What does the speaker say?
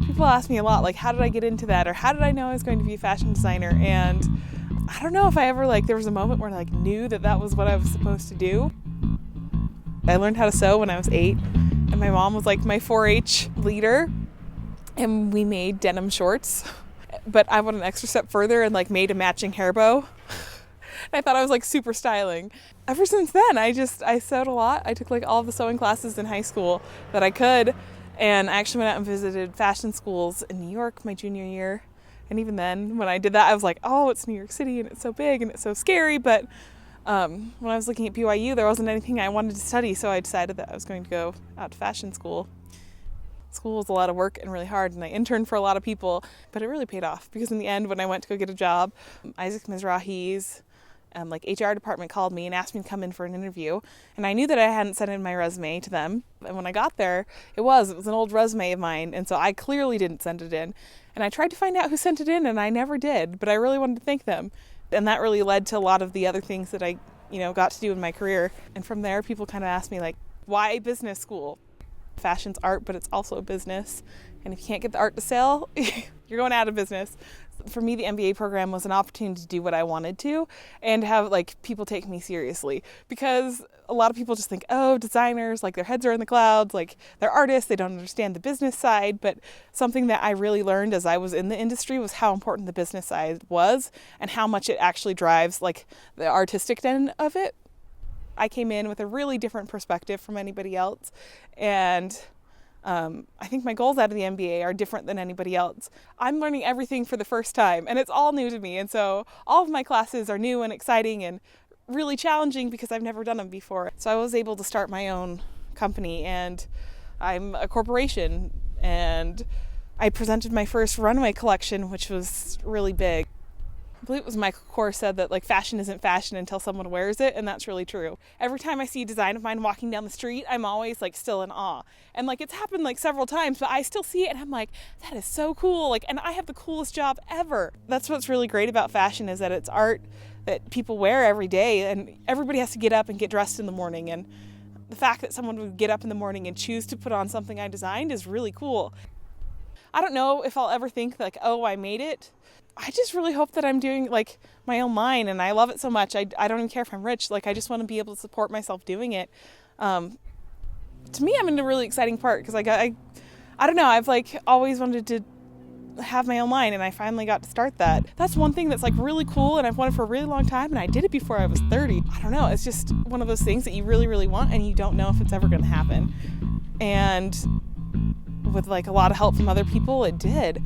People ask me a lot, like, how did I get into that? Or how did I know I was going to be a fashion designer? And I don't know if I ever, there was a moment where I, knew that that was what I was supposed to do. I learned how to sew when I was 8. And my mom was, my 4-H leader. And we made denim shorts. But I went an extra step further and, made a matching hair bow. I thought I was, super styling. Ever since then, I sewed a lot. I took, all the sewing classes in high school that I could. And I actually went out and visited fashion schools in New York my junior year. And even then, when I did that, I was like, oh, it's New York City and it's so big and it's so scary. But when I was looking at BYU, there wasn't anything I wanted to study. So I decided that I was going to go out to fashion school. School was a lot of work and really hard. And I interned for a lot of people. But it really paid off because in the end, when I went to go get a job, Isaac Mizrahi's HR department called me and asked me to come in for an interview. And I knew that I hadn't sent in my resume to them. And when I got there, it was an old resume of mine. And so I clearly didn't send it in. And I tried to find out who sent it in and I never did. But I really wanted to thank them. And that really led to a lot of the other things that I, got to do in my career. And from there, people kind of asked me why business school? Fashion's art, but it's also a business. And if you can't get the art to sell, you're going out of business. For me, the MBA program was an opportunity to do what I wanted to and have people take me seriously, because a lot of people just think, oh, designers, their heads are in the clouds, they're artists, they don't understand the business side. But something that I really learned as I was in the industry was how important the business side was and how much it actually drives the artistic end of it. I came in with a really different perspective from anybody else, and I think my goals out of the MBA are different than anybody else. I'm learning everything for the first time, and it's all new to me. And so all of my classes are new and exciting and really challenging because I've never done them before. So I was able to start my own company, and I'm a corporation. And I presented my first runway collection, which was really big. I believe it was Michael Kors said that fashion isn't fashion until someone wears it, and that's really true. Every time I see a design of mine walking down the street, I'm always still in awe. And it's happened several times, but I still see it and I'm like, that is so cool. And I have the coolest job ever. That's what's really great about fashion, is that it's art that people wear every day, and everybody has to get up and get dressed in the morning. And the fact that someone would get up in the morning and choose to put on something I designed is really cool. I don't know if I'll ever think oh, I made it. I just really hope that I'm doing my own line, and I love it so much. I don't even care if I'm rich. I just want to be able to support myself doing it. To me, I'm in a really exciting part because I don't know. I've always wanted to have my own line, and I finally got to start that. That's one thing that's really cool, and I've wanted for a really long time, and I did it before I was 30. I don't know. It's just one of those things that you really, really want, and you don't know if it's ever going to happen. And with a lot of help from other people, it did.